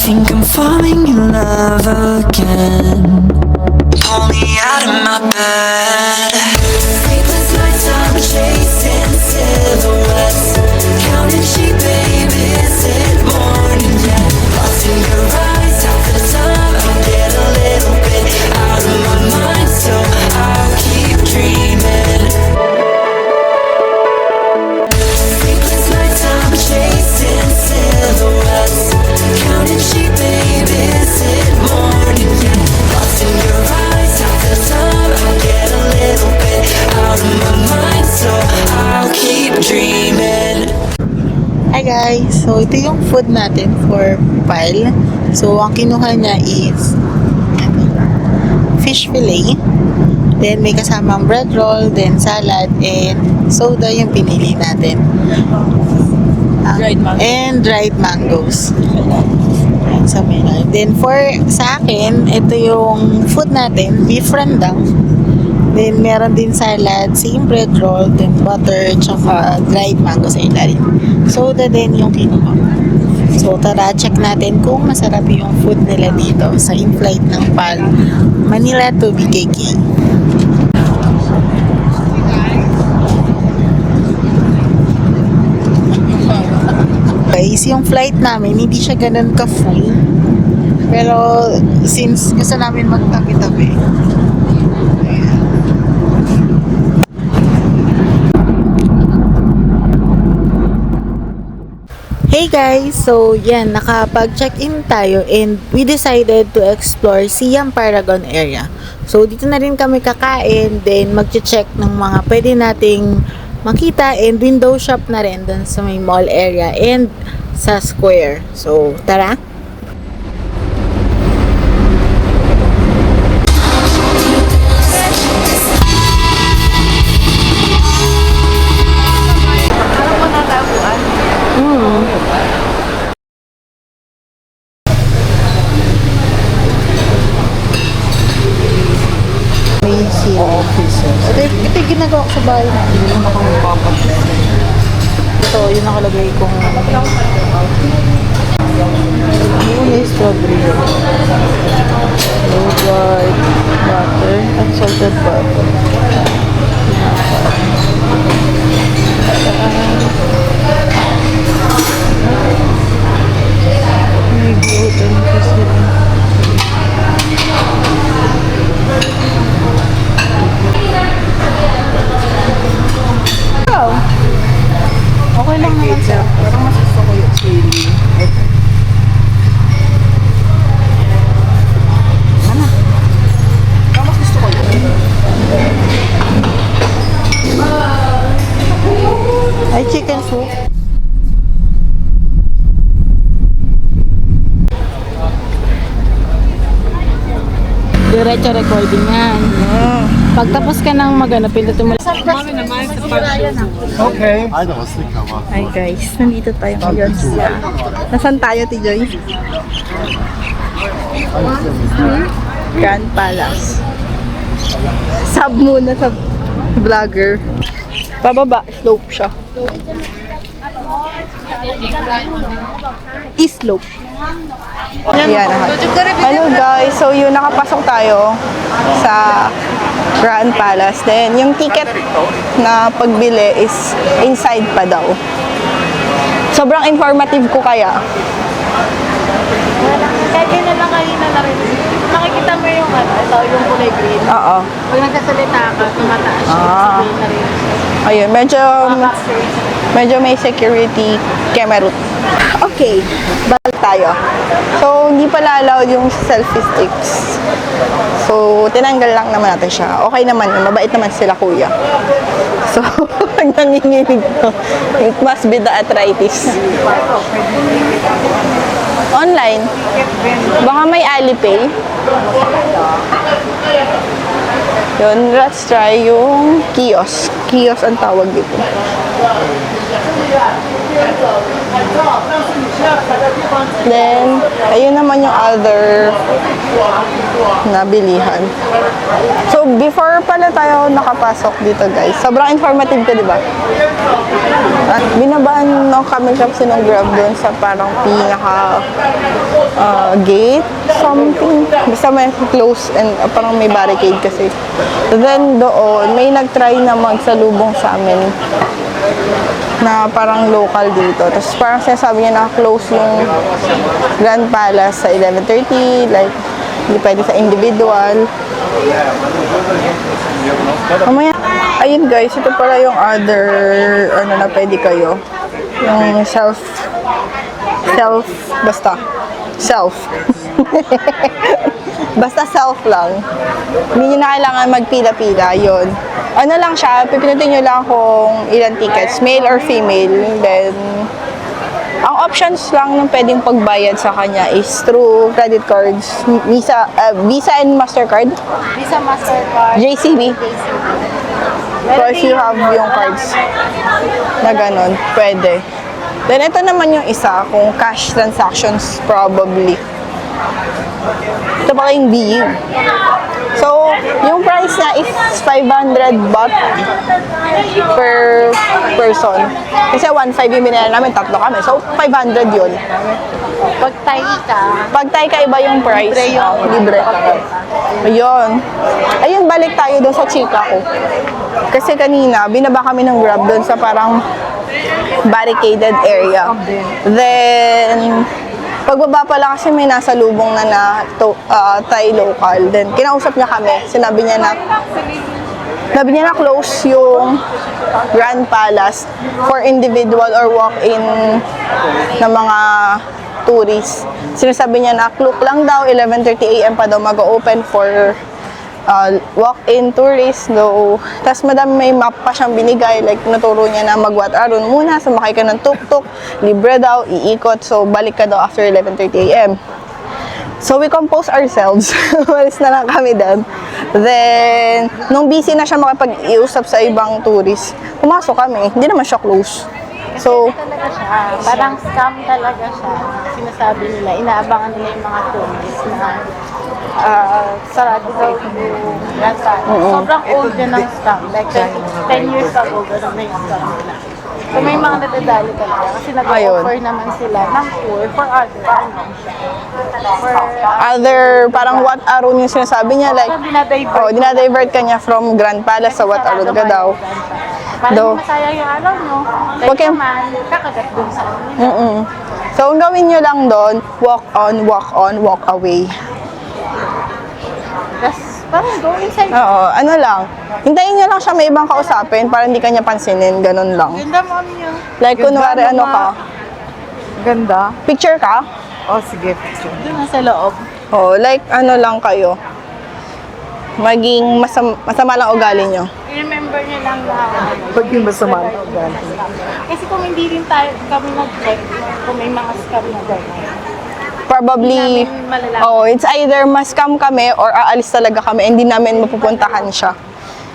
think I'm falling in love again. Pull me out of my bed. Sleepless nights, I'm chasing silhouettes. Counting sheep, baby, is it morning yet? Lost in your eyes, half the time I get a little bit out of my mind, so I'll keep dreaming. Sleepless nights, I'm chasing silhouettes. Counting sheep, baby, is it morning yet? Lost in your eyes, half the time I get a little bit out of my mind, so I'll keep dreaming. Hi guys! So ito yung food natin for pile. So ang kinuha niya is fish fillet. Then may kasamang bread roll, then salad, and soda yung pinili natin. Dried mango. And dried mangoes. Ayan, sa menu. Then for sa akin, ito yung food natin, beef rendang. Then meron din salad, same bread roll, then butter, tsaka dried mango sa ilalim. Soda din yung kinuha. So tara, check natin kung masarap yung food nila dito sa in-flight ng PAL Manila to BKK. Guys, yung flight namin, hindi siya ganun ka-full. Pero since gusto namin magtabi-tabi, hey guys! So yan, nakapag-check-in tayo and we decided to explore Siam Paragon area. So dito na rin kami kakain, then mag-check ng mga pwede nating makita and window shop na rin dun sa may mall area and sa square. So tara! Ito yung ginagawa ko sa bahay na. Ito, yung nakalagay kong may strawberry. Yogurt, butter, unsalted butter. May gluten kasi. Okay lang naman siya. Parang mas gusto ko yung chili. Ano? Parang mas gusto ko yun. Ay, chicken soup. Diretso recording yan. Pagtapos ka ng magana, pindutin mo. Okay. Hi guys, nandito tayo ngayon sa... Nasaan tayo, Tijoy? Grand Palace. Sub muna sa vlogger. Pababa, slope siya. E-slope. Yan. Hello guys, so yun, nakapasok tayo sa Grand Palace. Then, yung ticket na pagbili is inside pa daw. Sobrang informative ko kaya. Kahit yun na lang kanina na rin. Nakikita mo yung ito, yung kulay green. Oo. Pag nagsasalita ka, tumataas siya. Sabihin na rin. Ayun, medyo may security camera. Okay, balik tayo. So, hindi pala allowed yung selfie sticks. So, tinanggal lang naman natin siya. Okay naman, mabait naman sila kuya. So, pag nanginginig ko, it must be the arthritis. Online. Baka may Alipay. Yun, let's try yung kiosk. Kiosk ang tawag dito. Then, ayun naman yung other na bilihan. So, before pala tayo nakapasok dito, guys, sobrang informative ko, di ba? At binabaan no, kami kasi ng Grab doon sa parang pinaka gate, something. Basta may close and parang may barricade kasi. Then, doon, may nag-try na magsalubong sa amin na parang local dito. Tapos parang sinasabi niya na close yung Grand Palace sa 11:30, like hindi pwede sa individual. Mamaya, ayun guys, ito pala yung other ano na pwede kayo. Yung basta basta self lang. Hindi nyo na kailangan magpila-pila, yun. Ano lang siya, pipinutin nyo lang kung ilang tickets, male or female. Then, ang options lang ng pwedeng pagbayad sa kanya is through credit cards, Visa and Mastercard, Visa, Mastercard, JCB. So, if you have yung cards na ganun, pwede. Then, ito naman yung isa, kung cash transactions, probably. Ito pala yung BU. So, yung price niya is 500 baht per person. Kasi 1.5 yung binila namin, tatlo kami. So, 500 yun. Pag Pag Thai ka, iba yung price. Libre yun. Libre. Ayun. Ayun, balik tayo doon sa chika ko. Kasi kanina, binaba kami ng Grab doon sa parang barricaded area. Then, pagbaba pala kasi may nasa lubong na Thai local. Then, kinausap niya kami. Sinabi niya na close yung Grand Palace for individual or walk-in na mga tourists. Sinasabi niya na clock lang daw, 11:30 AM pa daw mag-open for walk-in tourists. No. Tapos madami may map pa siyang binigay. Like, naturo niya na mag-Wat Arun muna, sumakay ka ng tuk-tuk, libre daw, iikot. So, balik ka daw after 11:30 AM. So, we compose ourselves. Walis na lang kami doon. Then, nung busy na siya makipag-iusap sa ibang tourists, pumasok kami. Hindi naman siya close. So, talaga siya. Parang scam talaga siya. Sinasabi nila, inaabangan nila yung mga tourists na sarado daw yung Grand Palace. Sobrang old yun ng scam. Like 10 years ago, gano'n na yung scam nila. So may mga nadadali talaga. Kasi nag-offer naman sila ng tour for other, parang Wat Arun yung sinasabi niya. Like, dinadivert. dinadivert ka niya from Grand Palace sa Wat Arun ka daw. Para Do. hindi masayang yung araw nyo. Okay. Like naman, kakagat dun sa So, ang gawin nyo lang doon, walk on, walk away. Tapos, parang go inside. Oo, ano lang. Hintayin nyo lang siya may ibang kausapin para hindi kanya pansinin, ganun lang. Ganda mo niyo. Like, kunwari, ano ka, Ganda. picture ka? Oh, sige. Picture. Doon na sa loob. Oh, like, ano lang kayo. Maging masama lang ugali nyo. I-remember niyo lang na Pag yung masama. kasi kung hindi rin kami nag-check kung may mga scam na gano'n. Probably, Hindi namin malalaman. oh, it's either mas-scam kami or aalis talaga kami, hindi namin mapupuntahan siya.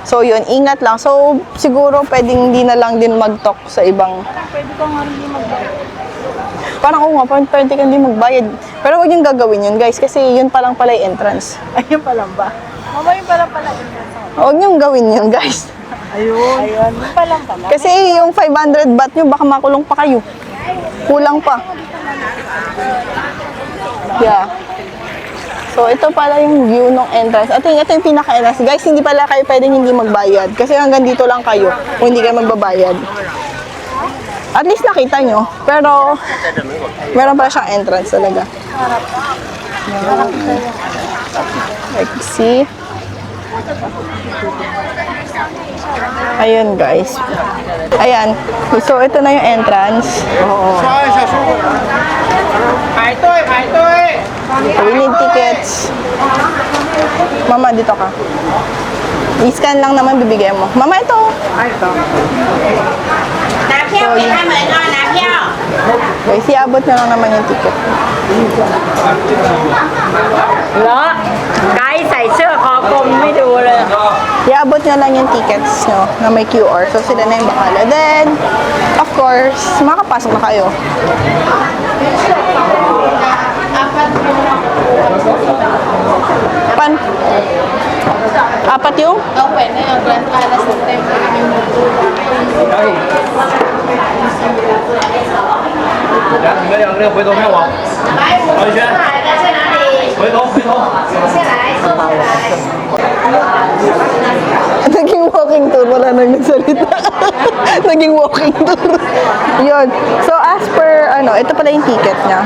So, yun, ingat lang. So, siguro pwedeng hindi na lang din mag-talk sa ibang. Pwede ko nga rin magbayad. Parang, oo nga, parang pwede kang hindi magbayad. Pero huwag yung gagawin yun, guys, kasi yun pa lang pala yung entrance. Ayun pa lang ba? Mama, yun pala pala. Huwag yung gawin yun, guys. Ayun. Ayun, yun pa lang pala. Kasi yung 500 baht nyo, baka makulong pa kayo. Kulang pa. Yeah. So, ito pala yung view ng entrance. Ito yung pinaka-entrance. Guys, hindi pala kayo pwedeng hindi magbayad. Kasi hanggang dito lang kayo kung hindi kayo magbabayad. At least nakita nyo. Pero, meron pala siyang entrance talaga. Like, see? Ayun, guys. Ayan. So, ito na yung entrance. We need tickets. Mama, dito ka. I-scan lang naman, bibigyan mo. Mama, ito. Guys, iabot na lang naman yung ticket. เหรอไกด์ใส่เสื้อคอกลมไม่ดูเลย Iabot iabot nyo lang yung tickets nyo na may QR. So, sila na yung bakala. Then, of course, makapasok na kayo. Apat yung? Naging walking tour, wala nang nagsalita. Naging walking tour. Yun. So, as per, ito pala yung ticket niya.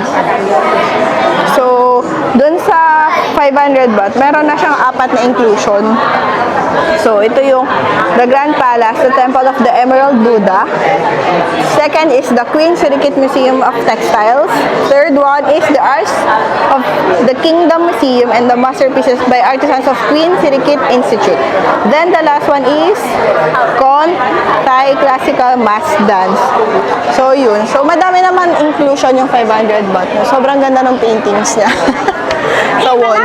So, dun sa 500 baht, meron na siyang 4 na inclusion. So, ito yung the Grand Palace, the Temple of the Emerald Buddha. Second is the Queen Sirikit Museum of Textiles. Third one is the Arts of the Kingdom Museum and the masterpieces by artisans of Queen Sirikit Institute. Then the last one is Kon Thai Classical Mass Dance. So, yun. So, madami naman inclusion yung 500 baht. Sobrang ganda ng paintings niya. Sa wall.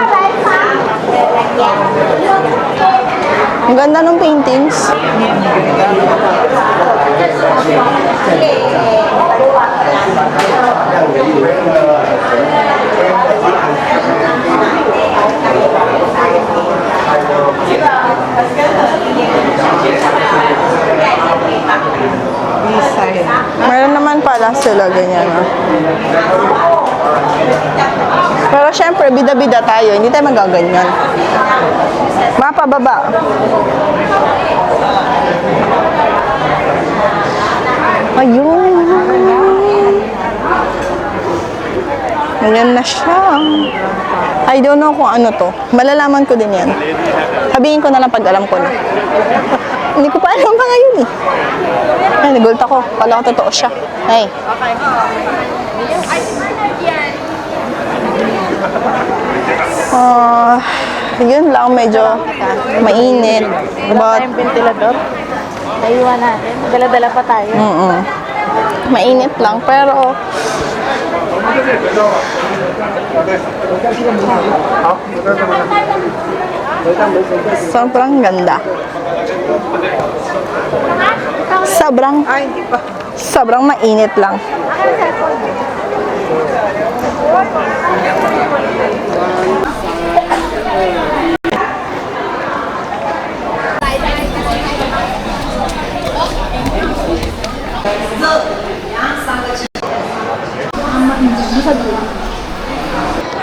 Ang ganda ng paintings. Meron naman pala sila ganyan. Pero syempre, bida-bida tayo. Hindi tayo magaganyan. Mapababa. Ayun. Ayan na siya. I don't know kung ano to. Malalaman ko din yan. Sabihin ko na lang pag alam ko na. Hindi ko pa alam pa ngayon eh. Ay, nagult ako. Kala ko totoo siya. Ay. Yun lang, medyo mainit. But, Tayong ventilador. Naiwan natin. Dala-dala pa tayo. mainit lang, pero sobrang ganda. Sobrang mainit lang.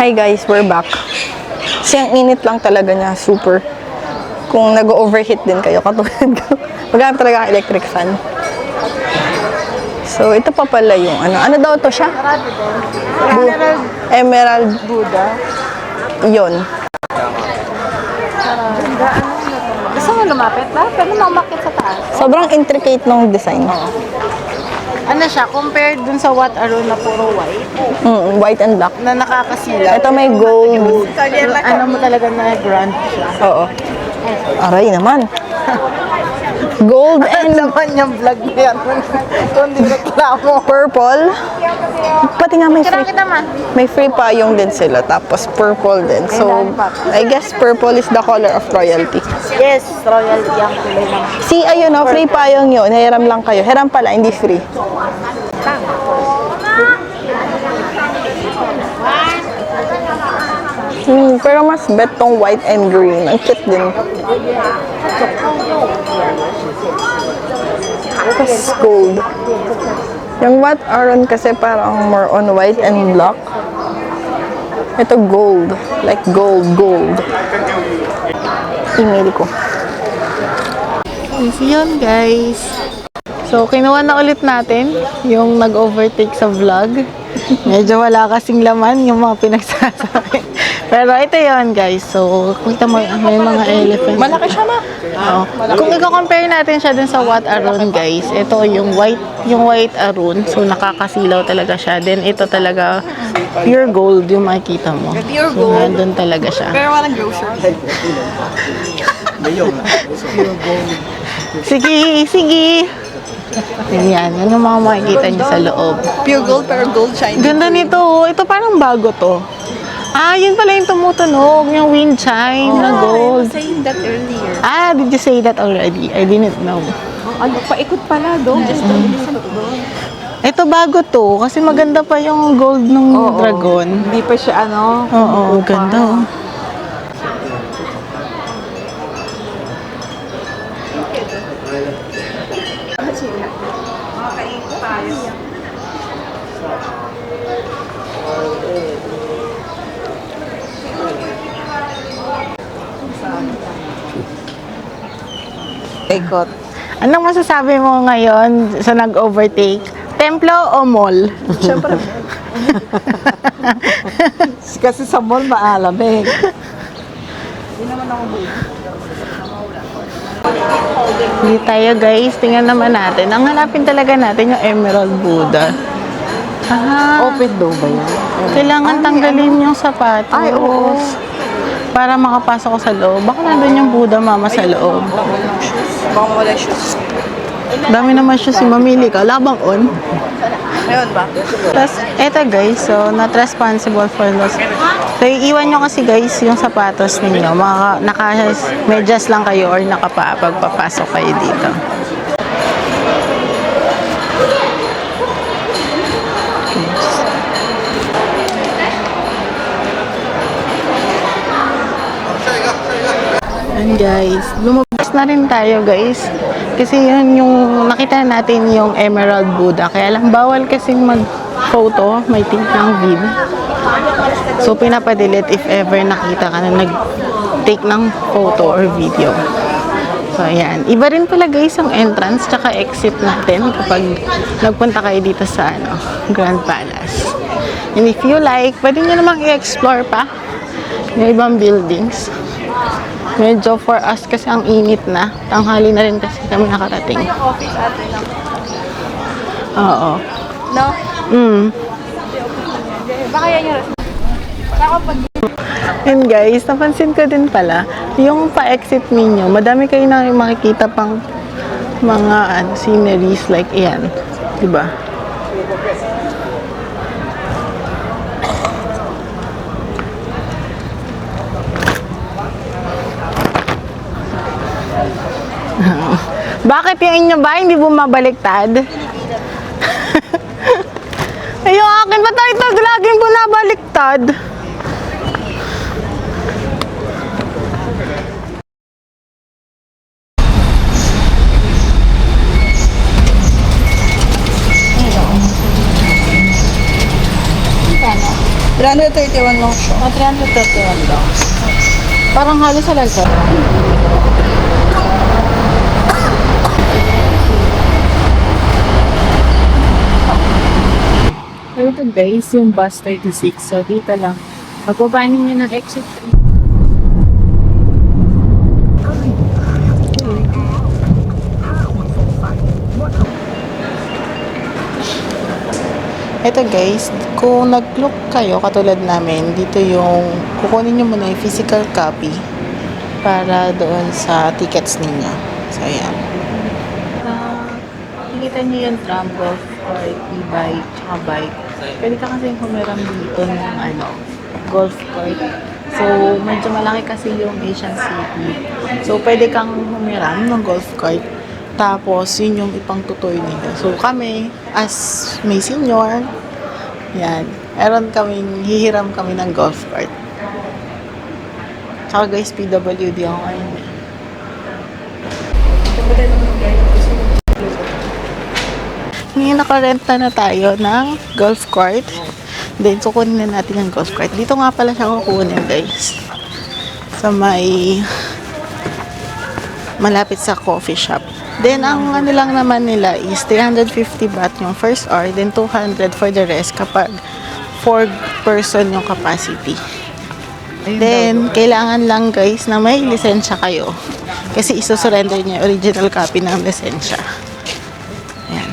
Hi guys, we're back. Kasi ang init lang talaga niya, super. Kung nag-overheat din kayo, katulad ko, maghanap talaga ang electric fan. So, ito pa pala yung ano daw to siya? Emerald Buddha. Yun. Gusto mo lumapit ba? Pwede mo umakit sa taas. Sobrang intricate ng design. Ano siya, compared dun sa Wat Arun na puro white, White and black. na nakakasila. Ito may gold. Ano mo talaga na grand siya. Oo. Aray naman. Gold and Naman yung vlog na yan. Kundi reklamo. purple. Pati nga may free. Kita man. May free payong din sila. Tapos purple din. So, I guess purple is the color of royalty. Yes, royalty ang kulay ng See, ayun o, free payong yun. Hiram lang kayo. Hiram pala, hindi free. Pero mas bet tong white and green. Ang cute din. Tapos gold. Yung Wat Arun kasi parang more on white and black. Ito gold. Like gold. Email ko. yun guys. So, kinuha na ulit natin yung nag-overtake sa vlog. Medyo wala kasing laman yung mga pinagsasabi. Pero ito yun guys. So, kita mo may mga elephant. Malaki siya na. Oo. Kung i-compare natin siya dun sa Wat Arun guys, ito yung white Arun. So, nakakasilaw talaga siya. Then, ito talaga pure gold yung makikita mo. Pure So, gold. nandun talaga siya. Pero walang grocery. Sige. Yan, ano mga makikita niyo sa loob. Pure gold pero gold shiny. Ganda nito. Ito parang bago to. Ah, yun pala yung tumutunog, yung wind chime na gold. saying that earlier. Ah, did you say that already? I didn't know. Ano, paikot pala doon. Just don't listen to doon. Ito bago to, kasi maganda pa yung gold ng dragon. Hindi pa siya ano. Oo, ganda oh. Ikot. Anong masasabi mo ngayon sa nag-overtake? Templo o mall? Siyempre. Kasi sa mall maalamig. Hindi tayo guys, tingnan naman natin. Ang hanapin talaga natin yung Emerald Buddha. Ah, Open daw ba yan? kailangan tanggalin yung sapatos. Ay, oo. Para makapasok ko sa loob. Baka nandun yung Buddha mama sa loob. Baka wala shoes. Dami naman siya si mamili ka. Labang on. Ayun ba? Tapos, eto guys, so not responsible for loss. So, iiwan nyo kasi guys yung sapatos ninyo. Naka-medyas lang kayo or pagpapasok kayo dito. And guys, lumabas na rin tayo guys. Kasi yun yung nakita natin yung Emerald Buddha. Kaya lang bawal kasing mag-photo, may tint ng vid. So pinapadelete if ever nakita ka na nag-take ng photo or video. So ayan. Iba rin pala guys ang entrance tsaka exit natin kapag nagpunta kayo dito sa Grand Palace. And if you like, pwede nyo namang i-explore pa yung ibang buildings. Medyo for us kasi ang init na. Tanghali na rin kasi kami nakarating. Office ate lang. Oo. No? Baka yan yung And guys, napansin ko din pala, yung pa-exit ninyo, madami kayo na makikita pang mga sceneries like yan. Diba? Bakit yung inyo ba hindi bumabaliktad? Ay, yung akin ba tayo laging bumabaliktad? Grande 31 lang siya. 331 daw. Parang halos sa lansa. Ito guys, yung bus 36. So, dito lang. Pagbaba ninyo ng exit 3. Ito guys, kung nag-look kayo katulad namin, dito yung kukunin nyo muna yung physical copy para doon sa tickets ninyo. So, ayan. Nakikita nyo yung tram, golf cart, e-bike, tsaka bike. Pwede ka kasi humiram dito ng golf cart. So, medyo malaki kasi yung Asian City. So, pwede kang humiram ng golf cart. Tapos, yun yung ipang tutoy nila. So, kami, as may senior, yan, hihiram kami ng golf cart. Tsaka guys, PWD ako ngayon. Ngayon, nakarenta na tayo ng golf cart. Then, kukunin na natin yung golf cart. Dito nga pala siya kukunin, guys. Sa malapit sa coffee shop. Then, ang lang naman nila is 350 baht yung first hour, then 200 for the rest kapag 4 person yung capacity. Then, kailangan lang guys na may lisensya kayo. Kasi isusurrender niya yung original copy ng lisensya. Ayan.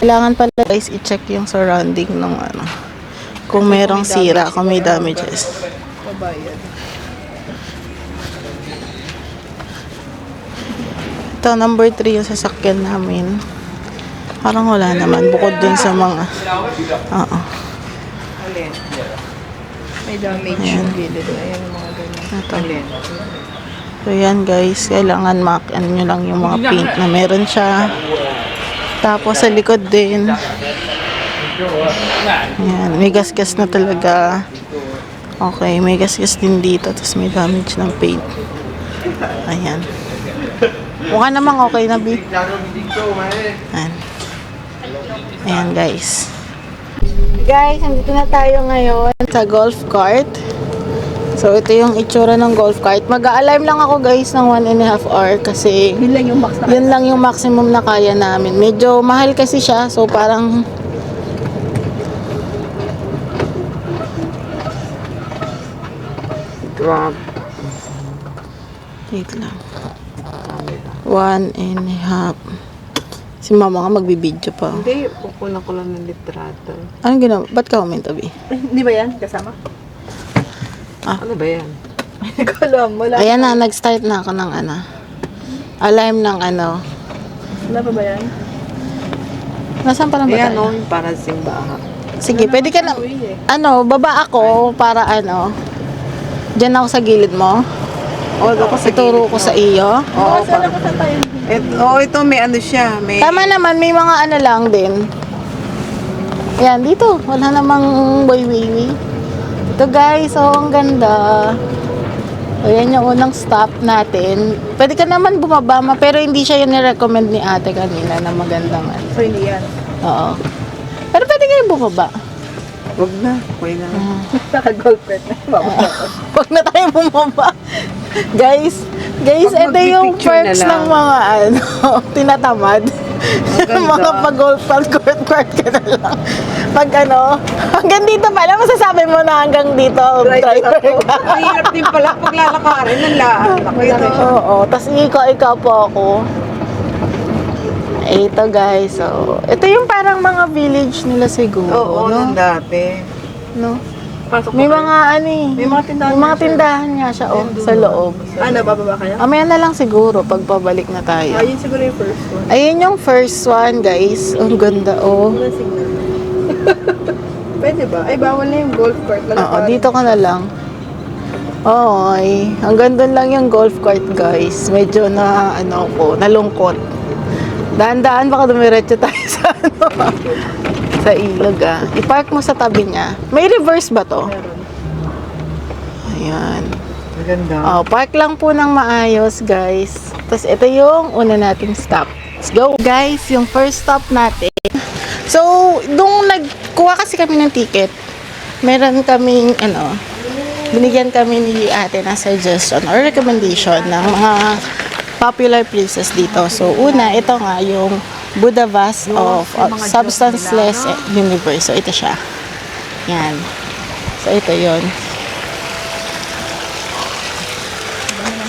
Kailangan pala guys i-check yung surrounding ng kung merong sira, kung may damages. Ito, number 3 yung sasakyan namin. Parang wala naman. Bukod dun sa mga... Oo. May damage yung gilid. Ayan yung mga ganyan. Ito. So, yan guys. Kailangan ano nyo lang yung mga paint na meron siya. Tapos, sa likod din. Yan. May gasgas na talaga. Okay. May gasgas din dito. Tapos, may damage ng paint. Ayan. Mukha namang okay na, B. Ayan. Ayan, guys. Guys, nandito na tayo ngayon sa golf cart. So, ito yung itsura ng golf cart. Mag-a-alarm lang ako, guys, ng 1.5 hour kasi Yun lang yung max na. yun lang yung maximum na kaya namin. Medyo mahal kasi siya. So, parang Grab. wait lang. 1.5. Si mama nga magbibideo pa. Hindi, kukunan ko lang ng litrato. Anong ginawa? Ba't ka comment, Abi? Hindi ba yan? Kasama? Ano ba yan? Hindi ko alam. Wala. Ayan na, nag-start na ako ng alarm ng Wala pa ba yan? Nasaan pa lang ba Ayan, tayo? yung para simbahan. Sige, pwede ka na, baba ako para dyan ako sa gilid mo. O, ako sa Ituro ko sa iyo. Oo, Saan ako sa tayo? ito may ano siya. May... Tama naman, may mga lang din. Yan, dito. Wala namang way. Ito guys, ang ganda. Ayan yung unang stop natin. Pwede ka naman bumaba, pero hindi siya yung nirecommend ni ate kanina na magandang So, hindi yan. Oo. Pero pwede kayo bumaba. Huwag na. Okay na. Naka-golf cart na. Huwag na tayo bumaba. Guys, Pag ito yung magpipicture na perks lang. ng mga tinatamad. Ang ganda. Mga pag-golf court ka na lang. Pag hanggang dito pala, masasabi mo na hanggang dito, driver ka. Ang hirap din pala pag lalakarin. Ang laan. Ako ito. Oo, tas ikaw po ako. Ito guys, so, ito yung parang mga village nila siguro, Oo, no? nung dati. No? Pasok May mga May mga tindahan may mga tindahan nga siya, sa loob. Ano, bababa kayo? Mamaya na lang siguro pag pabalik na tayo. Ayun siguro yung first one. Ayun yung first one, guys. Ang ganda, oh. Wala signal. Pwede ba? Ay, bawal na yung golf cart. Oo, dito ka na lang. Oy, hanggang doon lang yung golf cart, guys. Medyo nalungkot. Daan-daan baka dumiretso tayo sa sa ilog, ah. I-park mo sa tabi niya. May reverse ba to? Ayan. Maganda. Oh, park lang po ng maayos, guys. Tapos ito yung una nating stop. Let's go. Guys, yung first stop natin. So, nung nagkuha kasi kami ng ticket, meron kaming, binigyan kami ni ate ng suggestion or recommendation ng mga popular places dito. So, una, ito nga yung Buddha Vase of Substanceless Universe. So, ito siya. Yan. So, ito yon.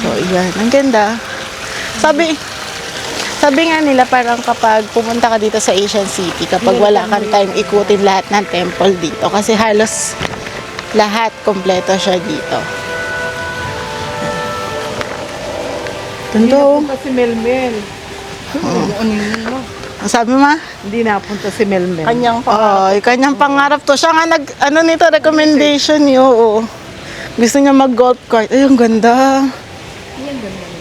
So, yan. Ang ganda. Sabi nga nila parang kapag pumunta ka dito sa Asian City, kapag wala kang time ikutin lahat ng temple dito. Kasi halos lahat kompleto siya dito. Ganda, oh. Si Melmel. Sabi mo? Hindi napunta si Melmel. Kanyang Kanyang pangarap to. Siya nga nito, recommendation niyo. Oo. Gusto niya mag-golf cart. Ay, ang ganda.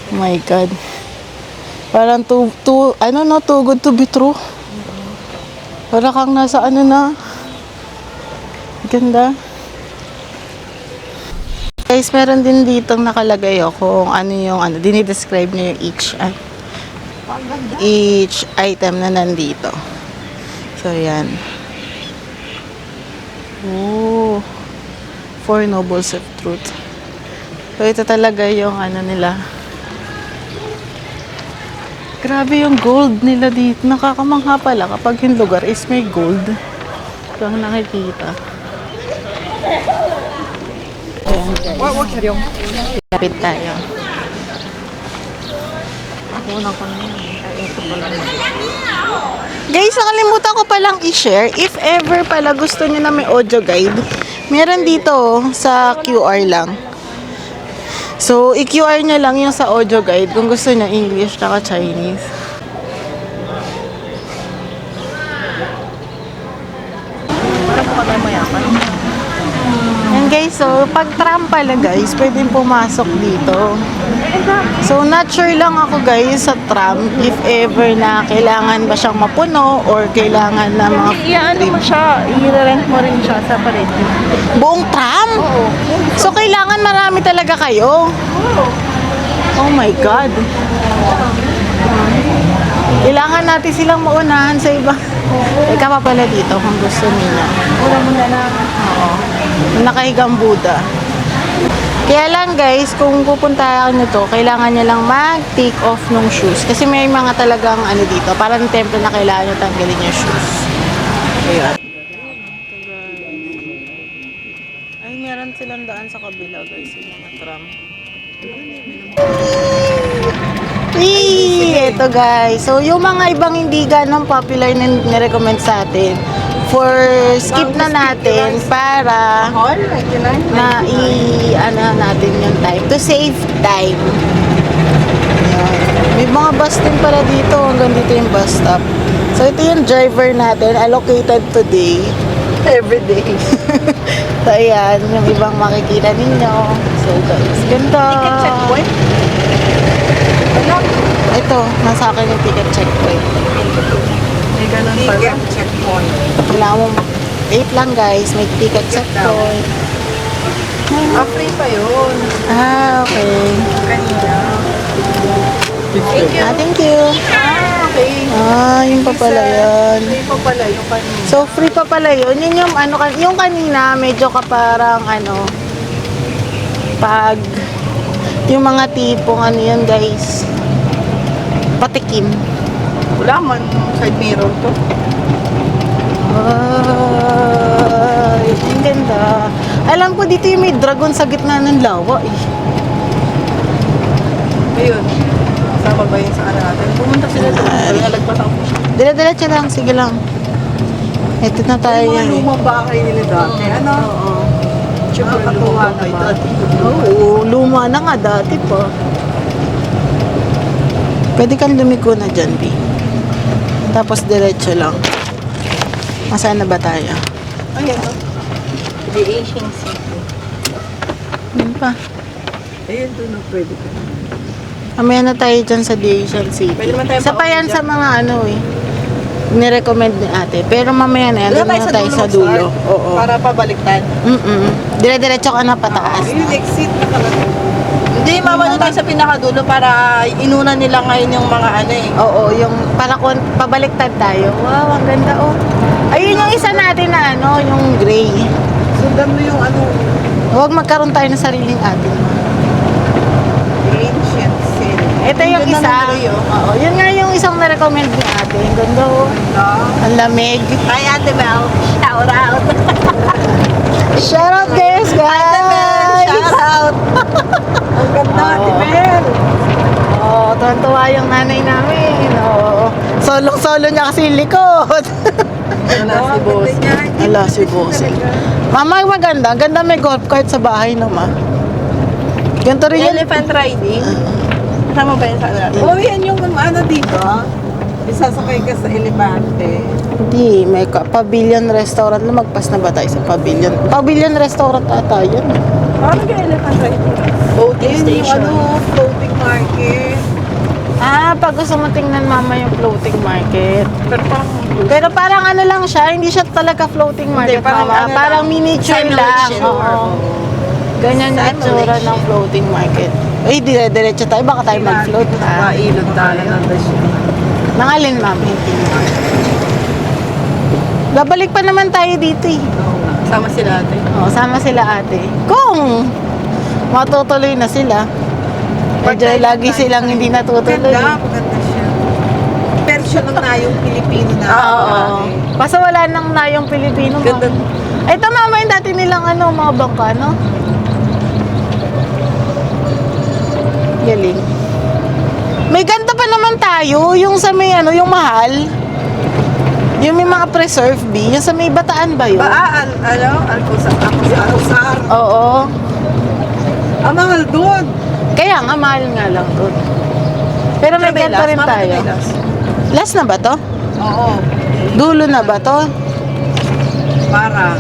Oh my God. Parang too good to be true. Para kang nasa na. Ganda. Guys, meron din ditong nakalagay kung ano yung dinidescribe niya yung each item na nandito. So, yan. Oh. 4 Nobles of Truth. So, ito talaga yung nila. Grabe yung gold nila dito. Nakakamangha pala kapag yung lugar is may gold. Ito ang nakikita. Ayan, guys. Lapit tayo. Guys, nakalimutan ko palang i-share. If ever pala gusto niyo na may audio guide, meron dito sa QR lang. So, i-QR niya lang yung sa audio guide kung gusto niya English at Chinese. mukha tayo mayaman. And guys, so pag tram pala guys, pwedeng pumasok dito. So not sure lang ako guys sa tram if ever na kailangan ba siyang mapuno or kailangan na mga Iyaano mo siya, i-rent mo rin siya sa parete. buong tram? Oo. So kailangan marami talaga kayo? Oh my God. Kailangan natin silang maunahan sa iba. Ika pa pala dito kung gusto nila. Wala mo na lang. Oo. Nakahigang Buddha. Kaya lang guys, kung pupunta nyo to, kailangan nyo lang mag-take off ng shoes. Kasi may mga talagang ano dito, parang temple na kailangan nyo tanggalin yung shoes. Ayan. Ay, meron silang daan sa kabila guys, yung mga tram. Ito guys. So, yung mga ibang hindi ganong popular na nirecommend sa atin, for skip na natin para na ano natin yung time to save time. Ayan. May mga bus din pala dito, hanggang dito yung bus stop. So ito yung driver natin allocated today, everyday. So ayan, yung ibang makikita ninyo. So guys, ganda. Ticket checkpoint? Ito, nasa akin yung ticket checkpoint. May ganun pala. Checkpoint. Kailangan mo, wait lang guys, may ticket checkpoint. Free pa yun. Okay. Kanina. Thank you. Thank you. Okay. Yun pa pala yun. Free pa pala yung kanina. So, free pa pala yun. Yun yung, yung kanina, medyo parang, pag, yung mga tipong, yun guys, patikim. Wala man. Side mirror to. Ay, ang ganda. Alam ko, dito yung may dragon sa gitna ng lawa, eh. Ayun. Kasama ba yun sa ano natin? Pumunta sila doon. Nalagpas ako. Dila-diretso lang, sige lang. Ito na tayo Yung mga yan, eh. lumang bahay nila dati. Ano? Oo. Nakakatuwa naman. Oo, luma na nga dati pa. Pwede kang lumiko na dyan, B. Tapos diretso lang. Masaan na ba tayo? Ayun. The Asian City. Yun pa. Ayun doon na pwede ka. Mamaya na tayo dyan sa The Asian City. Pwede naman tayo Isa pa yan pauwi sa mga nirecommend ni ate. Pero mamaya na yan. Doon na tayo sa dulo. Oo. Para pabaliktad. Dire-diretso ka na pataas. Yung exit na talaga. Hindi, mama doon tayo sa pinakadulo para inuna nila ngayon yung mga ano eh. Oo, yung para kung pabaliktad tayo. Wow, ang ganda oh. Ayun yung isa natin na yung gray. Sundan mo yung ano, Huwag magkaroon tayo ng sariling atin. ancient city. Ito yung Ang ganda isa. ng gray, oh. Oo, yun nga yung isang na-recommend ni ate. Ang ganda oh. Ang lamig. Hi, Ate Bel. Shout out. Shout out guys! Shout out. Ang ganda, Ate Bel. Oo, tuwan-tuwa yung nanay namin. Oo. Solong-solo niya kasi yung likod. Wala si boss. Ala, si boss. Mama, maganda. Ganda may golf cart sa bahay naman. Ganito rin yan. Elephant riding. Kasama ba yun sa ano? Oh, yan yung ano dito. Isasakay ka sa elepante. Hindi, may pavilion restaurant. Lumagpas na ba tayo sa pavilion? Pavilion restaurant ata yun. Paano ka elephant riding? Boating Yan yung station. floating market. Pag gusto mo tingnan mama yung floating market. Pero parang Pero parang lang siya, hindi siya talaga floating market parang mama. ano Parang lang, miniature lang. simulation. Oo. Ganyan yung itsura ng floating market. Ay, dire-diretso tayo. Baka tayo mag-float ha. ilog tayo ng siya. Nangalin mami. Babalik pa naman tayo dito eh. Kasama sila ate. Oo, sama sila ate. Kung matutuloy na sila. Medyo lagi silang hindi natutuloy. Maganda siya. Version ng nayong Pilipino na. Oo. Basta wala nang nayong Pilipino. Ganda. Ito mama yung dati nilang mga bangka, no? Galing. May ganito pa naman tayo, yung sa may yung mahal. Yung may mga preserve B, yung sa may Bataan ba yun? Alcosar. Oo. Ang mahal doon. Kaya nga, mahal nga lang doon. Pero may ganito rin tayo. Last na ba to? Oo. Dulo na ba to? Para.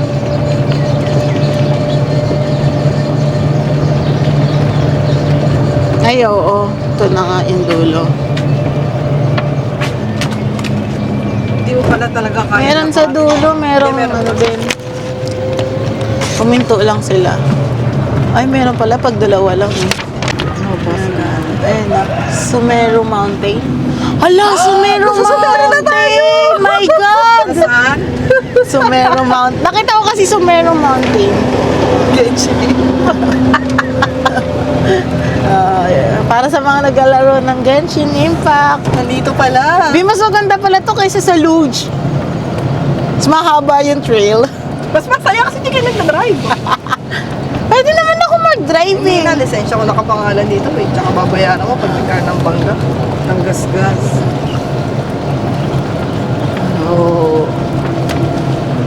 Ay, oo. Ito na nga yung dulo. Hindi mo pala talaga kaya. Meron na sa pa. dulo, merong Hindi, meron ano pa. din. Puminto lang sila. Ay, meron pala pag dalawa lang eh. Oh, boss ka. Ayan, Sumero Mountain. Hala, Sumero Mountain! My God! Saan? Sumero Mountain. Nakita ko kasi Sumero Mountain. Yeah. Para sa mga naglalaro ng Genshin Impact. Nandito pala. Di, mas maganda pala to kaysa sa Luge. Mas mahaba yung trail. Mas masaya kasi hindi kayo nagdadrive. Pwede naman ako mag-drive Hindi eh. na, lisensya ko nakapangalan dito eh. Tsaka babayaran ko pag nagkaroon ng bangga. Ng gas-gas. Oh.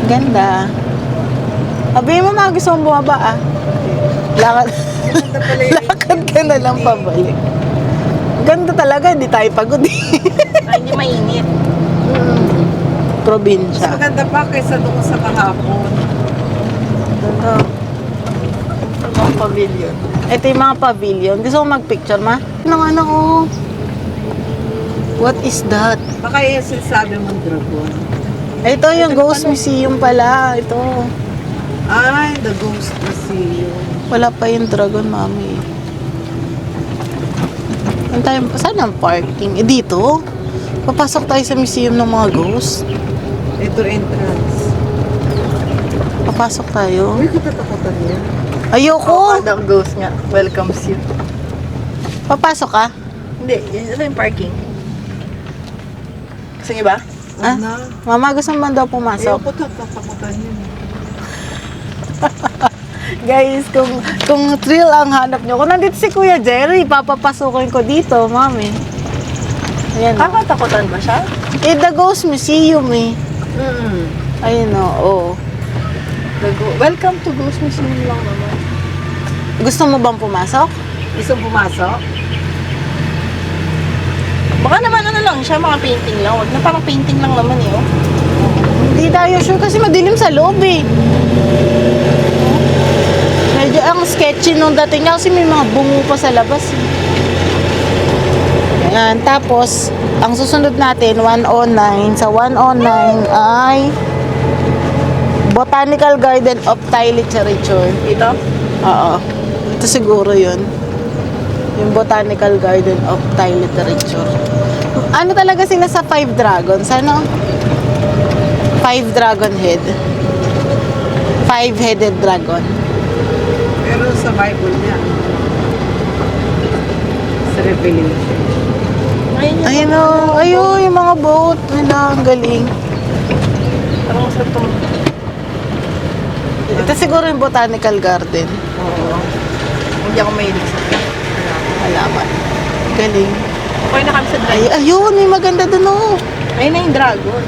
Ganda. Sabihin mo mga gusto mong bumaba ah. Lakad. Maganda pala yung Lakad ka na lang pabalik. Ganda talaga, hindi tayo pagod eh. Ay, hindi mainit. Mm. Mas Probinsya. maganda pa kaysa doon sa kahapon. Ganda. Mga pavilion. Ito yung mga pavilion. Gusto ko mag-picture ma? Ano oh. What is that? Baka yung sinasabi mong dragon. Ito yung Ghost Museum pala. Ito. Ay, the ghost museum. Wala pa yung dragon, mami. Saan ang parking? Eh, dito? Papasok tayo sa museum ng mga ghost. Ito entrance. Papasok tayo. Uy, katatakutan niya. Ayoko! the ghost nga. Welcomes you. Papasok ka? Hindi, ito yung parking. Gusto niyo ba? Ah? Mama, gusto mo daw pumasok? Ayoko tatakutan niya. Guys, kung thrill ang hanap nyo, kung nandito si Kuya Jerry, papapasukin ko dito, mami. Ayan o. Kakatakutan ba siya? Eh, the Ghost Museum eh. Mm. Ayun o, oh. Welcome to Ghost Museum lang naman. Gusto mo bang pumasok? Gusto pumasok? Baka naman ano lang siya, mga painting lang. Huwag na parang painting lang naman eh. Oh. Hindi tayo sure kasi madilim sa loob eh. Medyo ang sketchy nung dating niya kasi may mga bungo pa sa labas eh. Ayan, tapos ang susunod natin 109. Sa 109 ay Botanical Garden of Thai Literature. Ito? Oo. Ito siguro yun. Yung Botanical Garden of Thai Literature. Ano talaga sila sa Five Dragons? Ano? Five Dragon Head. Five-headed dragon. Pero sa Bible niya. Sa Revelation. Ayun o. Ayun, yung mga boat nila. Ang galing. Parang sa itong... Ito siguro yung Botanical Garden. Oo. Hindi ako mahilig sa Halaman. Galing. Okay na kami sa Ay, dragon. ayun, may maganda dun o. Ayun na yung dragon.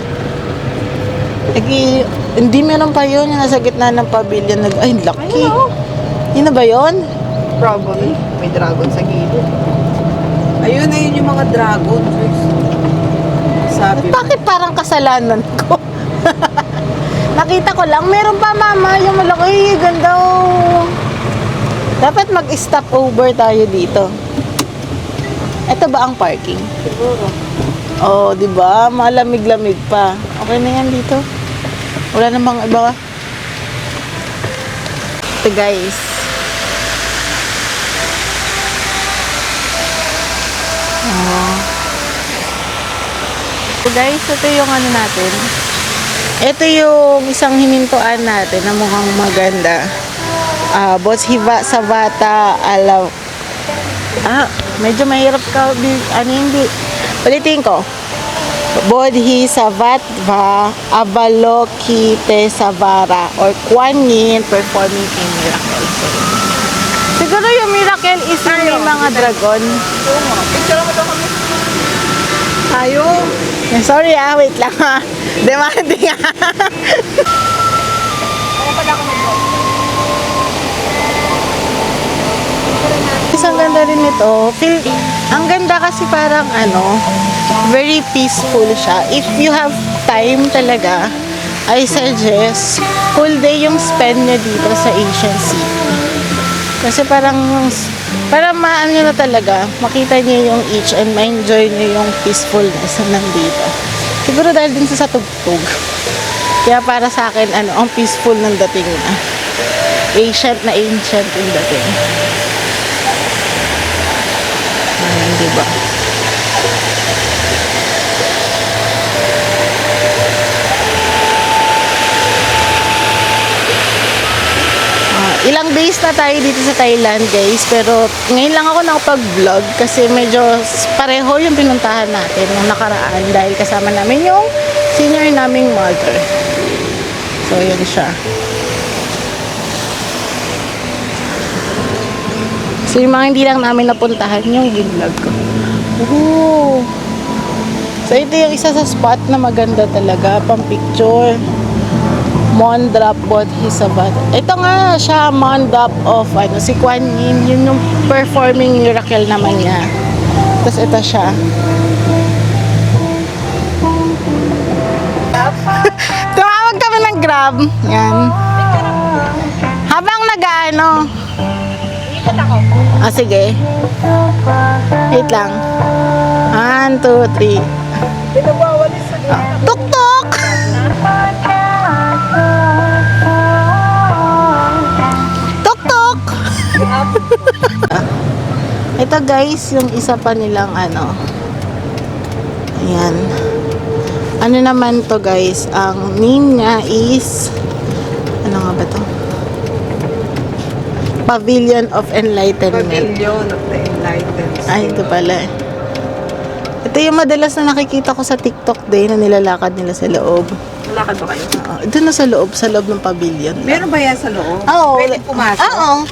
Hindi meron pa yun. Yung nasa gitna ng pavilion. Ay, laki. Ayun o. Yun na ba yun? Probably. May dragon sa gilid. Ayun na yun yung mga dragon. Sabi mo. Bakit parang kasalanan ko? Nakita ko lang, meron pa mama, yung malaki, ganda oh. Dapat mag-stop over tayo dito. Ito ba ang parking? Siguro. Oh, di ba? Malamig-lamig pa. Okay na yan dito. Wala namang iba. Ito guys. Oh. So guys, ito yung ano natin. Ito yung isang hinintuan natin na mukhang maganda. Bodhiva Savata Alaw. Medyo mahirap ka. Ano hindi? Ulitin ko. Bodhisattva Avalokite Savara or Kuan Yin performing a miracle. Siguro yung miracle is yung may mga dragon. Oo nga. Picture mo daw kami. Tayo. Sorry wait lang ha. Demanding ha. Kaya pala ako nag-vlog. Ang ganda rin nito. Ang ganda kasi parang ano, very peaceful siya. If you have time talaga, I suggest full day yung spend nyo dito sa Asian City. Kasi parang maano nyo na talaga, makita nyo yung each and ma-enjoy nyo yung peacefulness na nandito. Siguro dahil din sa tugtog. Kaya para sa akin, ang peaceful ng dating na. Ancient yung dating. Ayan, diba? Ilang days na tayo dito sa Thailand, guys. Pero ngayon lang ako nakapag-vlog kasi medyo pareho yung pinuntahan natin nung nakaraan dahil kasama namin yung senior naming mother. So, yun siya. So, yung mga hindi lang namin napuntahan yung vlog ko. Ooh. So, ito yung isa sa spot na maganda talaga, pang picture. Mondrop Bodhisattva. Ito nga siya, Mondrop of si Kuan Yin. Yun yung performing miracle naman niya. Tapos ito siya. Tumawag kami ng Grab. Yan. Habang nag-ano. Sige. Wait lang. 1, 2, 3. Tuk-tuk! Tuk-tuk! Ito guys, yung isa pa nilang ayan. Ano naman to guys, ang name niya is ano nga ba to? Pavilion of Enlightenment. Pavilion of the Enlightened. Ay, ito pala. Ito yung madalas na nakikita ko sa TikTok din na nilalakad nila sa loob. Malakad ba kayo? Doon na sa loob ng pavilion. Meron ba yan sa loob? Oo. Pwede pumasok? Oo.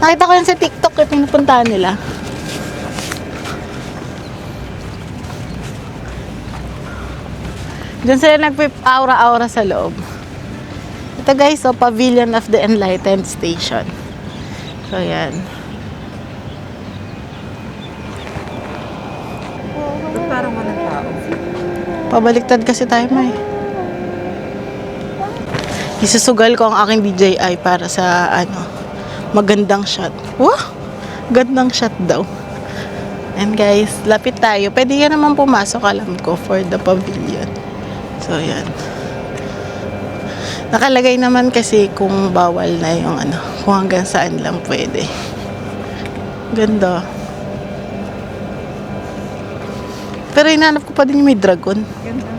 Nakita ko yan sa TikTok yung pinupuntahan nila. Diyan sila nagpip-aura-aura sa loob. Ito guys, Pavilion of the Enlightened Station. So, yan. Ba't parang walang tao? Pabaliktad kasi tayo, May. Isusugal ko ang aking DJI para sa, magandang shot. Wah! Gandang shot daw. And guys, lapit tayo. Pwede yan naman pumasok, alam ko, for the pavilion. So, yan. Nakalagay naman kasi kung bawal na yung kung hanggang saan lang pwede. Ganda. Pero hinanap ko pa din yung may dragon. Ganda.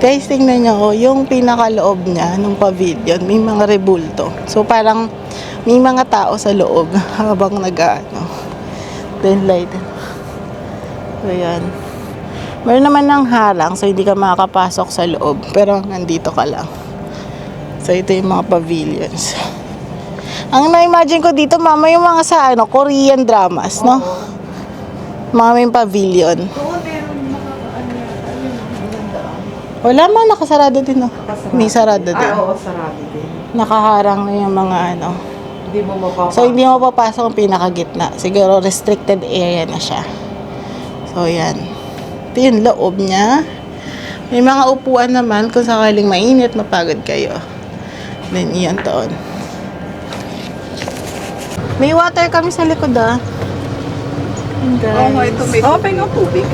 Guys, tingnan nyo, yung pinakaloob niya, nung pavilion, may mga rebulto. So, parang may mga tao sa loob habang then light. So, yan. Meron naman ng harang, so hindi ka makakapasok sa loob. Pero nandito ka lang. So, ito yung mga pavilions. Ang na-imagine ko dito, mama, yung mga sa Korean dramas, no? Mga may pavilion. Wala man, nakasarado din, no? May sarado din. Oo, sarado din. Nakaharang na yung mga Hindi mo mapapasok. So, hindi mo papasok ang pinakagitna. Siguro, restricted area na siya. So, yan. Ito yung loob niya. May mga upuan naman kung sakaling mainit, mapagod kayo. Then, iyon taon. May water kami sa likod, ah. Oo, ito may open ang tubig.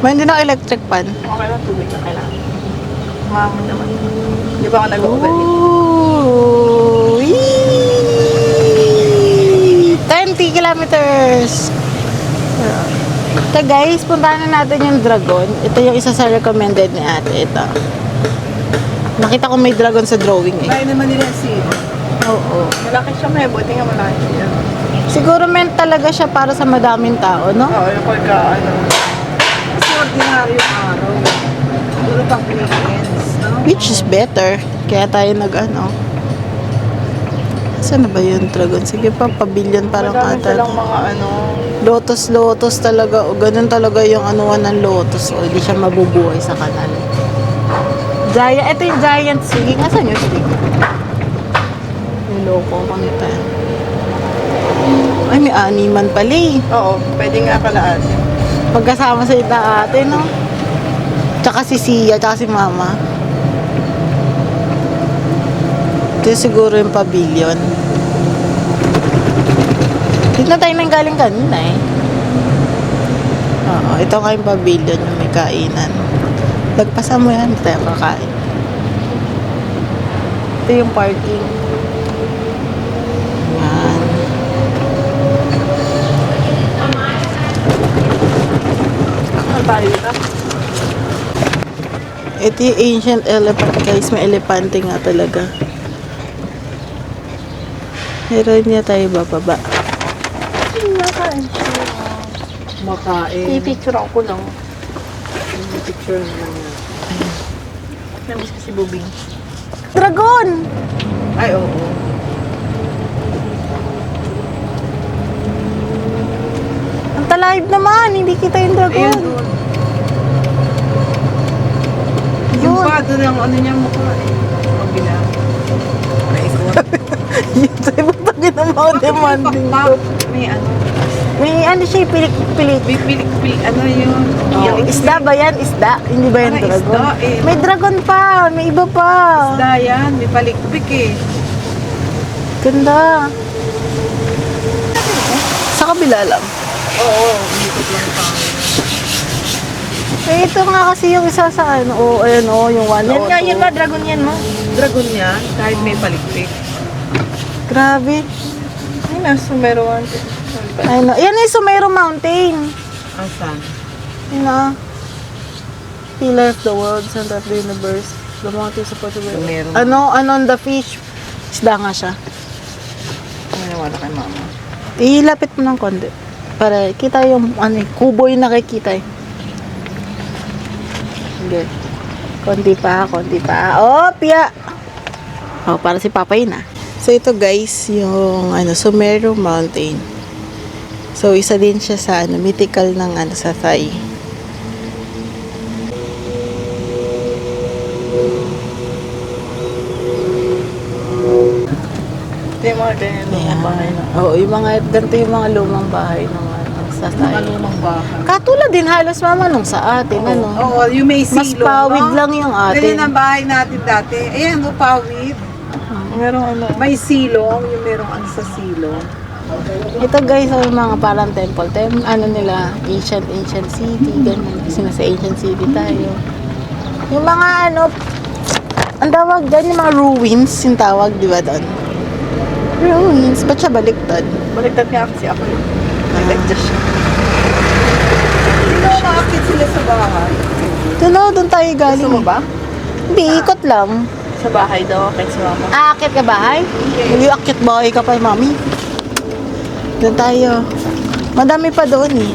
May hindi na electric pan. Okay lang, tubig na kailangan. Mama naman. Di ba ako nag-overheat? Ooh, 20 kilometers. Ito guys, puntahan na natin yung dragon. Ito yung isa sa recommended ni ate. Ito. Nakita ko may dragon sa drawing eh. Kaya naman nila scene. Oo. Malaki siya, may buti nga malaki siya. Siguro meant talaga siya para sa madaming tao, no? Oo, yung pagka kasi ordinaryo yung araw. Siguro pang weekends, no? Which is better. Kaya tayo saan na ba yun, dragon? Sige pa, pavilion parang Madami ata. silang mga Lotus talaga. O ganun talaga yung anuan ng lotus. O hindi siya mabubuhay sa kanal. Giant. Ito yung giant swing. Asan yung swing? Niloko ko nito. Ay, may animan pala eh. Oo, pwede nga kalahati. Magkasama sa ate, no? Tsaka si Sia, tsaka si Mama. Ito siguro yung pavilion. Dito na tayo nang galing kanina eh. Oo, ito nga yung pavilion yung may kainan. Lagpasan mo yan, hindi tayo kakain. Ito yung parking. Yan. Ano tayo dito? Ito yung ancient elephant guys. May elepante nga talaga. Pero hindi na tayo bababa. Nakain. Makain. I-picture ako lang. Picture na lang yan. Namiss ko si Bubing. Dragon! Ay, oo. Ang talayib naman. Hindi kita yung dragon. Ayun, doon. Yung pa, doon ang ano niya mukha eh. Kabila. Naikot. Yun sa'yo matagin ang mga demanding ko. May ano. May ano siya, pilik-pilik. May pilik-pilik. Ano yun? Oh, isda ba yan? Isda? Hindi ba yan Parang dragon? isda eh. May dragon pa. May iba pa. Isda yan. May palikpik eh. Ganda. Sa kabila lang. Oo. Umikot lang tayo. Eh, ito nga kasi yung isa sa ano. Oh, ayan oh, yung one. Yan nga, yan ba? Dragon yan mo? Dragon yan. Kahit may palikpik. Grabe. Ay, nasa meron. Ayun, yan yung Sumero Mountain. Asan? Yun na. Pillar of the world, center of the universe. The mountain supported by... Sumero. Ano on the fish? Isda nga siya. Maniwala kay mama. Ilapit mo ng konti. Para kita yung ano, kubo yung nakikita eh. Sige. Konti pa, konti pa. Oh, piya! Oh, para si Papa yun ah. So, ito guys, yung ano, Sumero Mountain. So, isa din siya sa ano, mythical ng ano, sa Thai. Ito yung mga ganyan mga bahay na. Oo, yung mga, ganito yung mga lumang bahay ng ano, sa Thai. Mga lumang bahay. Katulad din halos mama nung sa atin, ano. Oo, yung may silong. Mas pawid lang yung atin. Ganyan ang bahay natin dati. Ayan, no, pawid. Merong ano. May silong, yung merong ano sa silong. Ito guys, yung mga parang temple. Ano nila, ancient city, ganun. Kasi nasa ancient city tayo. Yung mga ano, ang tawag dyan, yung mga ruins, yung tawag, di ba doon? Ruins, ba't siya baliktad? Baliktad nga kasi ako. Nag-adjust siya. Hindi makakit sila sa bahay. Doon o, doon tayo galing. Gusto mo ba? Hindi, ikot lang. Sa bahay daw, kay si mama. Aakit ka bahay? Hindi, akit bahay ka pa, mami. Doon tayo. Madami pa doon eh.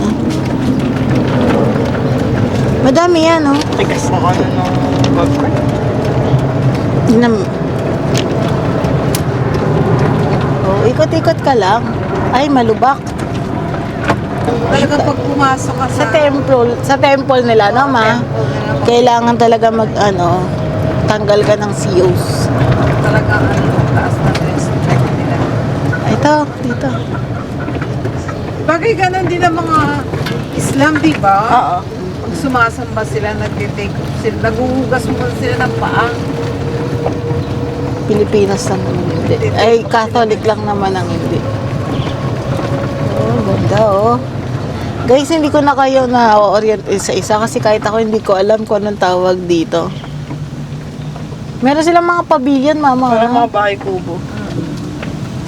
Madami yan, oh. Tigas mo ano nung bag ko. Oh, ikot-ikot ka lang. Ay, malubak. Talaga pag pumasok ka Sa temple nila, no, ma? Kailangan talaga mag, tanggal ka ng COs. talaga taas na respect nila. Ito, dito. Bagay ganun din ang mga Islam, di ba? Oo. Pag sumasamba sila, nag-take sila, naguhugas mo sila ng paa. Pilipinas lang naman hindi. Ay, Catholic lang naman ang hindi. Oh, ganda, oh. Guys, hindi ko na kayo na-orient isa-isa kasi kahit ako hindi ko alam kung anong tawag dito. Meron silang mga pavilion, mama. Parang ah. mga bahay kubo.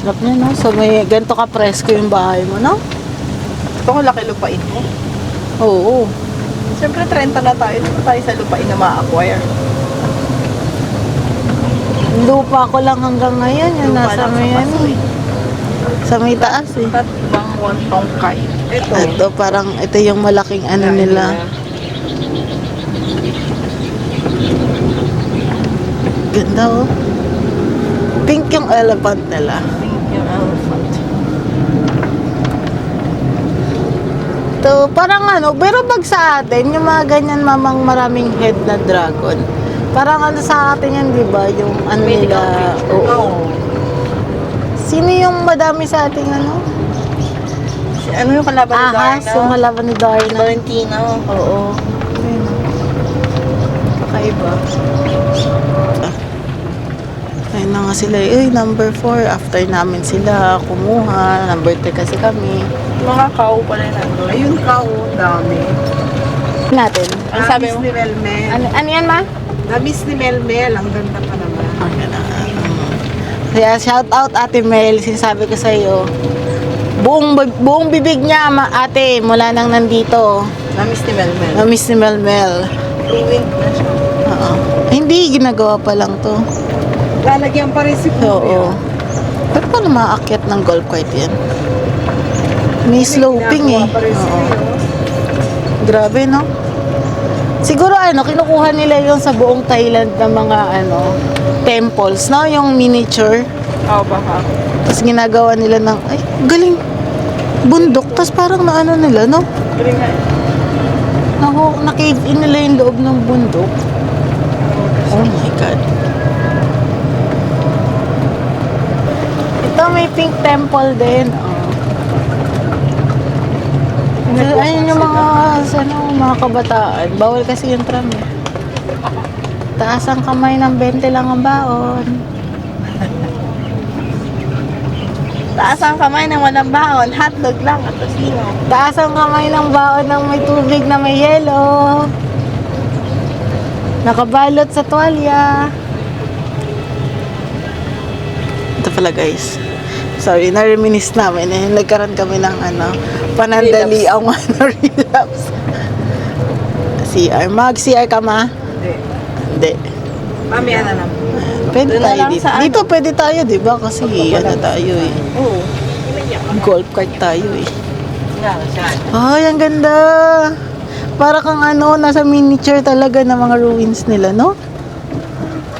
Sarap niya, no? So, may ganito ka presko yung bahay mo, no? Ito ko laki lupain mo. Oo. Siyempre, 30 na tayo. Ito tayo sa lupain na ma-acquire. Lupa ko lang hanggang ngayon. Yung Lupa nasa lang sa may ano, Pasoy. eh. Sa may taas, eh. At ibang wantong kay. Ito. Ito, parang ito yung malaking ano nila. Ganda, oh. Pink yung elephant nila. Pink yung elephant. Ito, parang ano, pero pag sa atin, yung mga ganyan mamang maraming head na dragon. Parang ano sa atin yan, di ba? Yung ano Medical nila. creature. Oo. Sino yung madami sa ating ano? Si Ano yung kalaban ni Darna? Ahas, yung kalaban ni Darna. Valentino. Oo. Ayun. Kakaiba. Ayun na nga sila. Number 4. After namin sila kumuha. Number 3 kasi kami. Mga cow pala nandun. Ayun ka, dami. Natin. Ang sabi Na-miss mo? ni Melmel. Ano yan, ma? Na-miss ni Melmel. Ang ganda pa naman. Ayan na. Kaya shout out Ate Mel. Sinasabi ko sa iyo. Buong bibig niya, ate, mula nang nandito. Na-miss ni Melmel. Na-miss ni Melmel. Ruined na siya. Oo. Hindi, ginagawa pa lang to. Lalagyan pa rin si Oo. Kuya. Pero paano maakyat ng golf cart yan? May sloping eh. Ginagawa pa rin si Oo. Kuya. Grabe, no? Siguro kinukuha nila yung sa buong Thailand ng mga temples, no? Yung miniature. Oo, baka. Tapos ginagawa nila ng, ay, galing. Bundok. Tapos parang nila, no? Galing nga. Na-cave in nila yung loob ng bundok. Oh my God. Ito may pink temple din. Ayun yung mga kabataan. Bawal kasi yung tram eh. Taas ang kamay ng 20 lang ang baon. Taas ang kamay ng walang baon. Hotdog lang at tosino. Taas ang kamay ng baon ng may tubig na may yelo. Nakabalot sa tuwalya. Ito pala guys. Sorry, na-reminisce namin eh. Nagkaroon kami ng panandali ang relapse. CR. Mag-CR ka ma? Hindi. Hindi. Mamaya na lang. Pwede Doon na tayo lang dito. sa Dito pwede tayo, di ba? Kasi tayo eh. Oo. Golf cart tayo eh. Nga, siya. Ay, ang ganda! Para kang nasa miniature talaga ng mga ruins nila, no?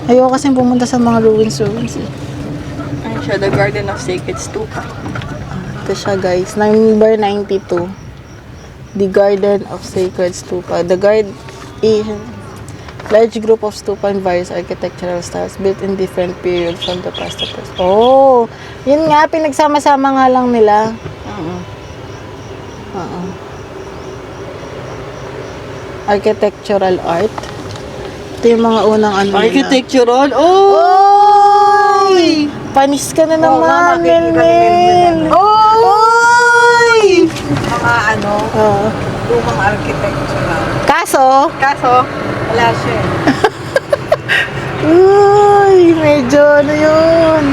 Ayoko kasi pumunta sa mga ruins eh. Ayun siya, the Garden of Sacred Stupa. Ito siya guys, number 92. The Garden of Sacred Stupa. The large group of stupa in various architectural styles built in different periods from the past to present. Oh, yun nga, pinagsama-sama nga lang nila. Architectural art. Ito yung mga unang Architectural? Oh! Oy! Panis ka na Oo, naman, mama, baby ka ni Melmel. Melmel. Oy! Mga Oo. lumang architectural. Kaso, Wala siya eh. uy, medyo yun.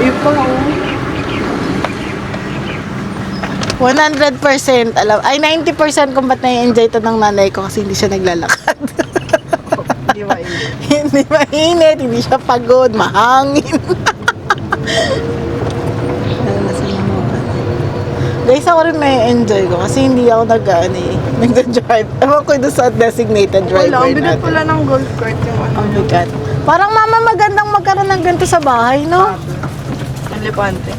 Yun pa, 100% alam. Ay, 90% kung ba't nai-enjoy to ng nanay ko kasi hindi siya naglalakad. Hindi ba yun? Hindi mainit, hindi siya pagod, mahangin. Guys, ako rin may enjoy ko kasi hindi ako nag-drive. Ewan ko doon sa designated driver Wala, ang bigat natin. pala ng golf cart yung Oh my God. Parang mama magandang magkaroon ng ganito sa bahay, no? elepante.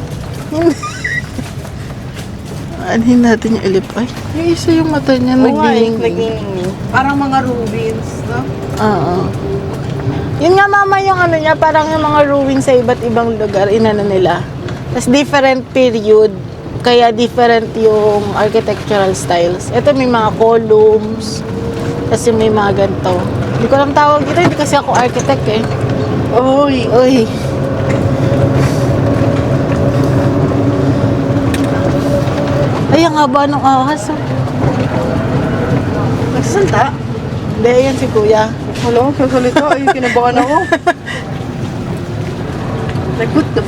Anin natin yung ilipay. Yung isa yung mata niya Nagniningning. Parang mga ruins, no? Oo. Yun nga mama yung niya, parang yung mga ruins sa iba't ibang lugar, nila. Tapos different period, kaya different yung architectural styles. Ito may mga columns, kasi may mga ganito. Hindi ko alam tawag dito, hindi kasi ako architect eh. Uy! Uy. Ay, ang haba ng ahas. Oh. Nagsasalta? Hindi, yan si kuya. Wala, magsasalita. Ay, kinabakan ako. Like, what the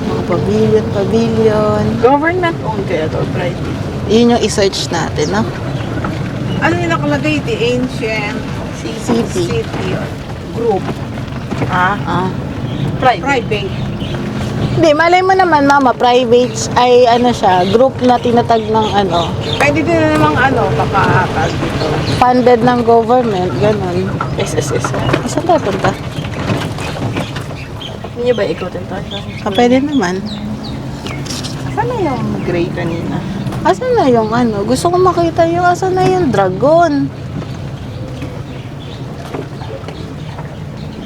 Mga pavilion. Government owned kaya to, private. Yun yung i-search natin, no? Ano yung nakalagay? The Ancient City. Group. Ah. Private. Hindi, malay mo naman, mama, private ay siya, group na tinatag ng Pwede din namang makaakal dito. funded ng government, ganun. SSS. Saan tayo punta? Hindi niyo ba ikutin tayo? Pwede naman. Saan na yung gray kanina? Asan na yung Gusto ko makita yung asan na yung dragon.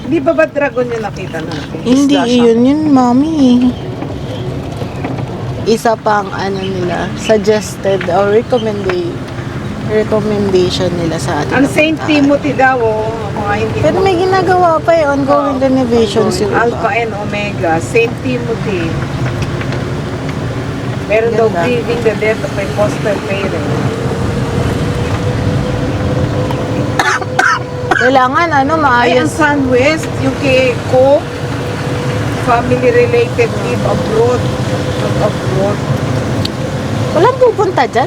Hindi ba dragon yung nakita natin? Hindi, Isla siya. yun, mami. Isa pang ano nila, suggested or recommendation nila sa atin. Ang na St. puntahan. Timothy daw, mga hindi Pero may ginagawa pa eh, ongoing renovations yung Alpha iba. and Omega, St. Timothy. Meron daw Ganda. grieving the death of my foster parent. Kailangan ano, Ay, ang maayos. Sunwest, yung kay Cook, family-related live abroad. Live abroad. Walang pupunta dyan.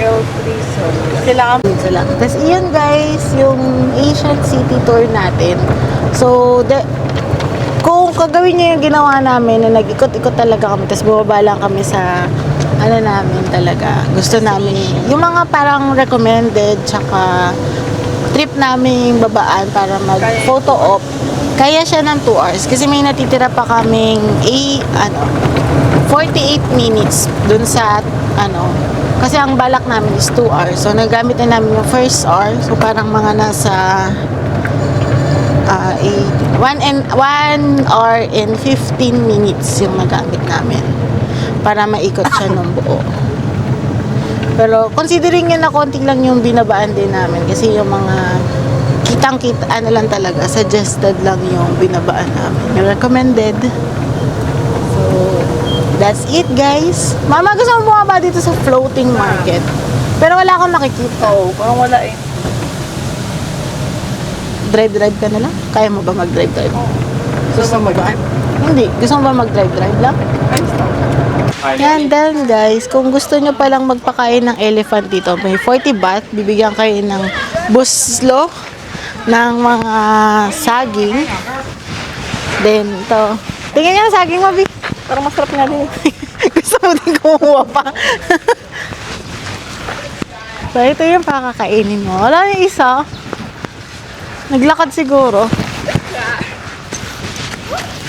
Health reason. Kailangan sila. Tapos iyon guys, yung Asian City Tour natin. So, kung kagawin nyo yung ginawa namin na nag-ikot-ikot talaga kami, tapos bumaba lang kami sa ano namin talaga. Gusto namin, yung mga parang recommended, tsaka trip namin babaan para mag-photo op. Kaya siya ng 2 hours. Kasi may natitira pa kaming 48 minutes dun sa kasi ang balak namin is 2 hours. So, nagamit na namin yung first hour. So, parang mga nasa 1 hour and 15 minutes yung nagamit namin para maikot siya ng buo. Pero, considering yun na konti lang yung binabaan din namin kasi yung mga kitang-kita, ano lang talaga, suggested lang yung binabaan namin. Yung recommended. So, that's it guys. Mama, gusto mo bumaba dito sa floating market? Pero wala akong nakikita. Oo, parang wala eh. Drive-drive ka na lang? Kaya mo ba mag-drive-drive? Gusto mo ba? Hindi. Gusto mo ba mag-drive-drive lang? Yan, done guys. Kung gusto nyo palang magpakain ng elephant dito, may 40 baht. Bibigyan kayo ng buslo ng mga saging. Then, ito. Tingnan nyo ang saging mo, Bi. Parang masarap nga din. Gusto mo din kumuha pa. So, ito yung pakakainin mo. Wala yung isa. Naglakad siguro.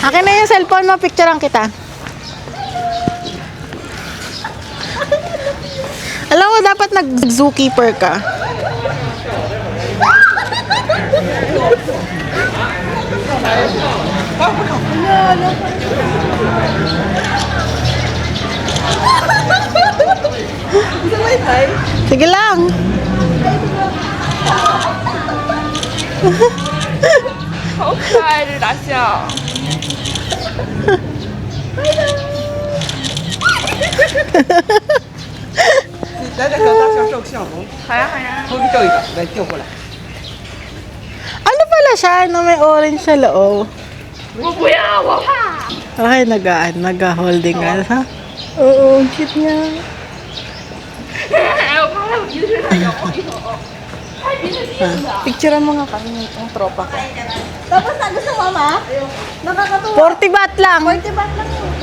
Akin na yung cellphone mo. Picturean kita. Alam mo, dapat nag-zookeeper ka. Sige lang. Ano pala siya? No, may orange sa loob. Okay, nag-holding ka, ha? Oo, ang cute niya. Picturean mo nga kami ng tropa ko. Tapos na gusto mo, ma? Nakakatuwa. 40 baht lang. 40 baht lang yun.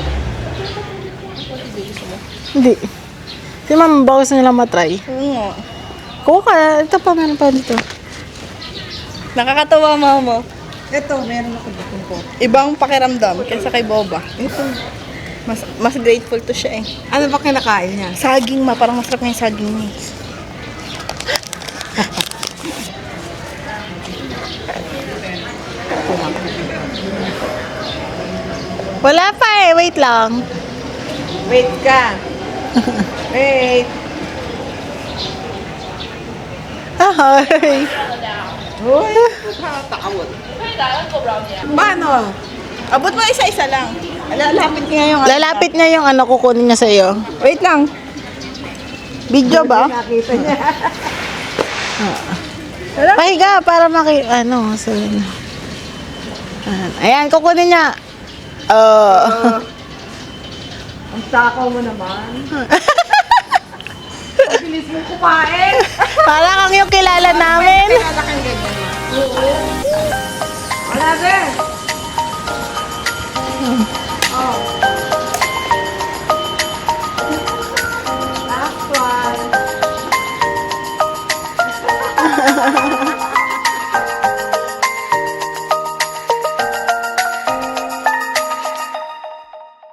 Hindi. Si ma'am, bawas nila matry. Oo. Kuha ka, ito pa, meron pa dito. Nakakatawa, mama. Ito, meron ako dito po. Ibang pakiramdam kaysa kay Boba. Ito. Mas grateful to siya eh. Ano ba kinakain niya? Saging, ma. Parang masarap nga yung saging niya. Wala pa eh, wait lang. Wait ka. Wait. Ahoy. Uy, takawot. Paano? Abot mo isa-isa lang. Lalapit niya yung... Lalapit niya yung ano kukunin niya sa'yo. Wait lang. Video ba? Nakita niya. Pahiga para so, ayan, kukunin niya. Ang takaw mo naman. Ang bilis mo kumain. Para kang yung kilala namin. Kailangan ganyan. Wala din. Oh. Last one.